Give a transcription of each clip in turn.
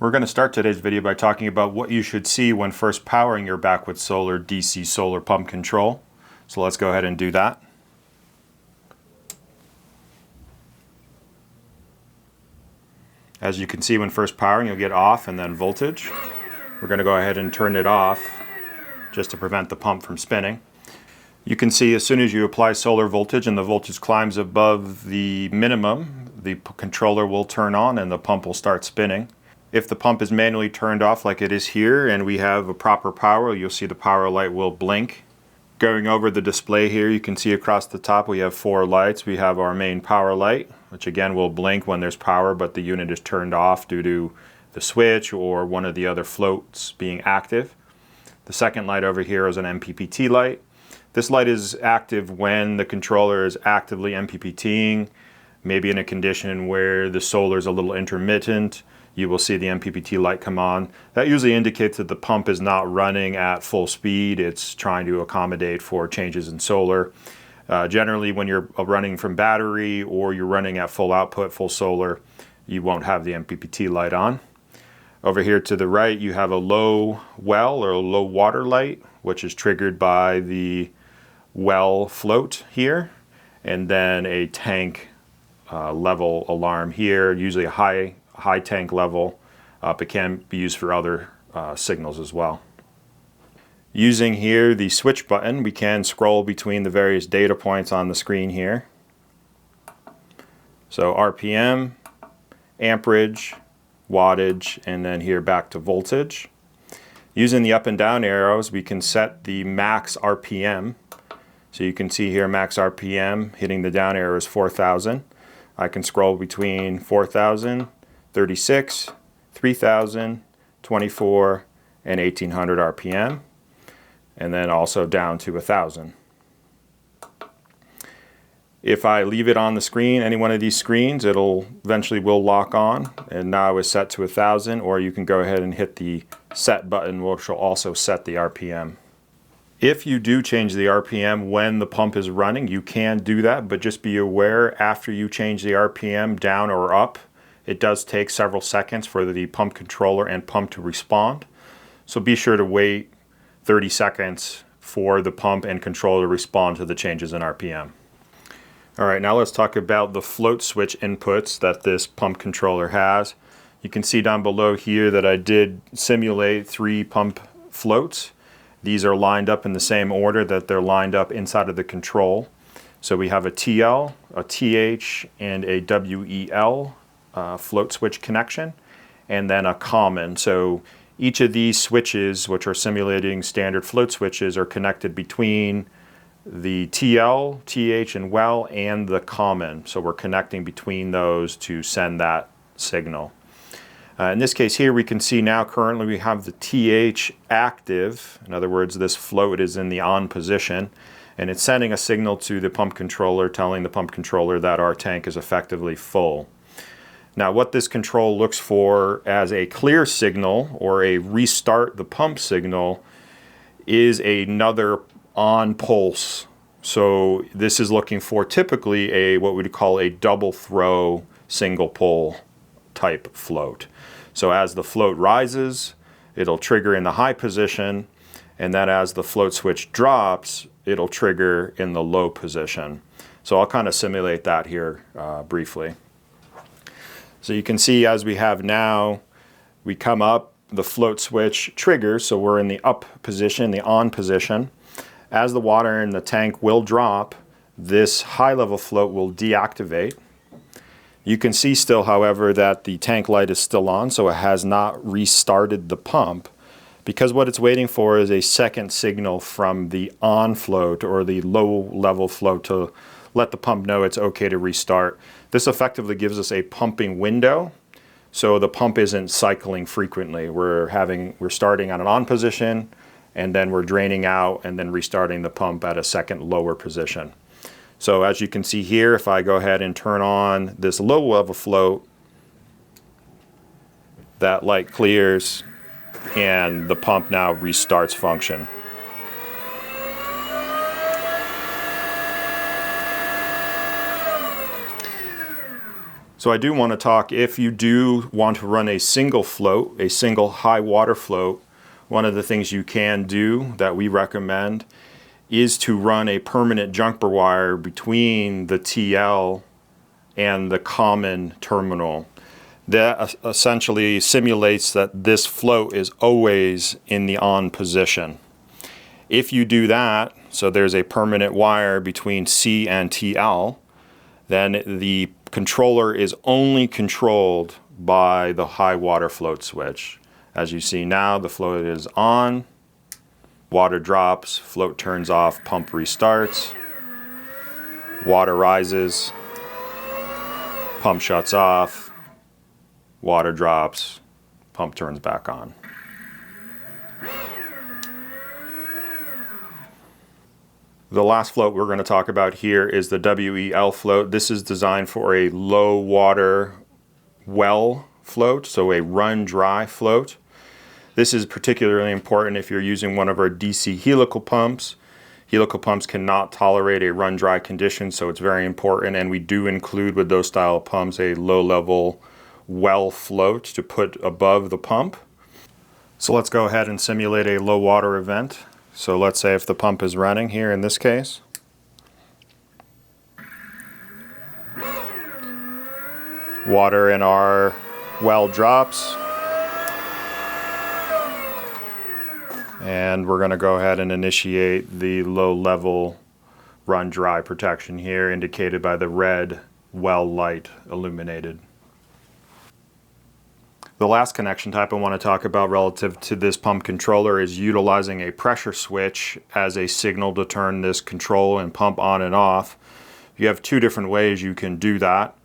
We're going to start today's video by talking about what you should see when first powering your Backwoods Solar DC solar pump control. So let's go ahead and do that. As you can see, when first powering, you'll get off and then voltage. We're going to go ahead and turn it off just to prevent the pump from spinning. You can see as soon as you apply solar voltage and the voltage climbs above the minimum, the controller will turn on and the pump will start spinning. If the pump is manually turned off like it is here and we have a proper power, you'll see the power light will blink. Going over the display here, you can see across the top we have 4 lights. We have our main power light, which again will blink when there's power, but the unit is turned off due to the switch or one of the other floats being active. The second light over here is an MPPT light. This light is active when the controller is actively MPPTing, maybe in a condition where the solar is a little intermittent. You will see the MPPT light come on. That usually indicates that the pump is not running at full speed. It's trying to accommodate for changes in solar. Generally, when you're running from battery or you're running at full output, full solar, you won't have the MPPT light on. Over here to the right, you have a low well or a low water light, which is triggered by the well float here, and then a tank level alarm here, usually a high tank level. It can be used for other signals as well. Using here the switch button, we can scroll between the various data points on the screen here. So RPM, amperage, wattage, and then here back to voltage. Using the up and down arrows, we can set the max RPM. So you can see here max RPM, hitting the down arrow is 4,000. I can scroll between 4,000, 36, 3,000, 24, and 1,800 RPM, and then also down to 1,000. If I leave it on the screen, any one of these screens, it'll eventually will lock on, and now is set to 1,000, or you can go ahead and hit the set button, which will also set the RPM. If you do change the RPM when the pump is running, you can do that, but just be aware after you change the RPM down or up, it does take several seconds for the pump controller and pump to respond. So be sure to wait 30 seconds for the pump and controller to respond to the changes in RPM. All right, now let's talk about the float switch inputs that this pump controller has. You can see down below here that I did simulate 3 pump floats. These are lined up in the same order that they're lined up inside of the control. So we have a TL, a TH, and a WEL float switch connection, and then a common. So each of these switches, which are simulating standard float switches, are connected between the TL, TH, and WEL and the common. So we're connecting between those to send that signal. In this case here, we can see now currently we have the TH active. In other words, this float is in the on position, and it's sending a signal to the pump controller, telling the pump controller that our tank is effectively full. Now, what this control looks for as a clear signal or a restart the pump signal is another on pulse. So this is looking for typically a what we'd call a double throw single pole type float. So as the float rises, it'll trigger in the high position, and then as the float switch drops, it'll trigger in the low position. So I'll kind of simulate that here briefly. So you can see as we have now, we come up, the float switch triggers, so we're in the up position, the on position. As the water in the tank will drop, this high level float will deactivate. You can see still, however, that the tank light is still on, so it has not restarted the pump, because what it's waiting for is a second signal from the on float or the low level float to let the pump know it's okay to restart. This effectively gives us a pumping window, so the pump isn't cycling frequently. We're starting on an on position, and then we're draining out and then restarting the pump at a second lower position. So as you can see here, if I go ahead and turn on this low level float, that light clears and the pump now restarts function. So I do want to talk, if you do want to run a single float, a single high water float, one of the things you can do that we recommend is to run a permanent jumper wire between the TL and the common terminal. That essentially simulates that this float is always in the on position. If you do that, so there's a permanent wire between C and TL, then the controller is only controlled by the high water float switch. As you see now, the float is on, water drops, float turns off, pump restarts, water rises, pump shuts off, water drops, pump turns back on. The last float we're going to talk about here is the WEL float. This is designed for a low water well float, so a run dry float. This is particularly important if you're using one of our DC helical pumps. Helical pumps cannot tolerate a run dry condition, so it's very important, and we do include with those style of pumps a low level well float to put above the pump. So let's go ahead and simulate a low water event. So let's say if the pump is running here in this case. Water in our well drops. And we're going to go ahead and initiate the low level run dry protection here, indicated by the red well light illuminated. The last connection type I want to talk about relative to this pump controller is utilizing a pressure switch as a signal to turn this control and pump on and off. You have two different ways you can do that.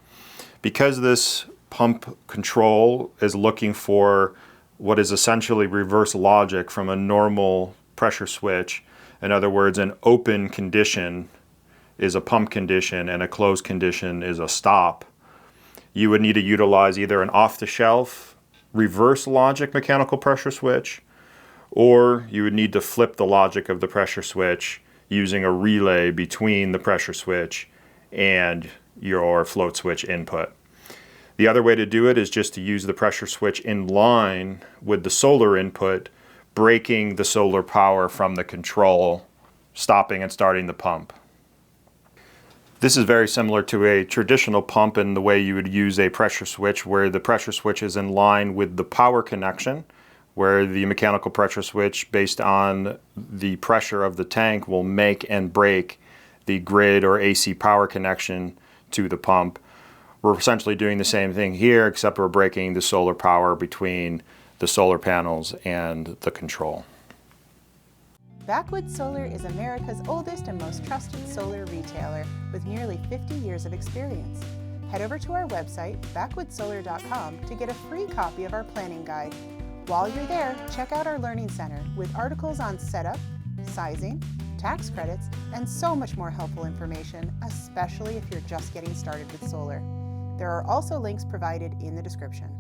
Because this pump control is looking for what is essentially reverse logic from a normal pressure switch, in other words, an open condition is a pump condition and a closed condition is a stop, you would need to utilize either an off-the-shelf reverse logic mechanical pressure switch, or you would need to flip the logic of the pressure switch using a relay between the pressure switch and your float switch input. The other way to do it is just to use the pressure switch in line with the solar input, breaking the solar power from the control, stopping and starting the pump. This is very similar to a traditional pump in the way you would use a pressure switch, where the pressure switch is in line with the power connection, where the mechanical pressure switch, based on the pressure of the tank, will make and break the grid or AC power connection to the pump. We're essentially doing the same thing here, except we're breaking the solar power between the solar panels and the control. Backwoods Solar is America's oldest and most trusted solar retailer with nearly 50 years of experience. Head over to our website, backwoodssolar.com, to get a free copy of our planning guide. While you're there, check out our Learning Center with articles on setup, sizing, tax credits, and so much more helpful information, especially if you're just getting started with solar. There are also links provided in the description.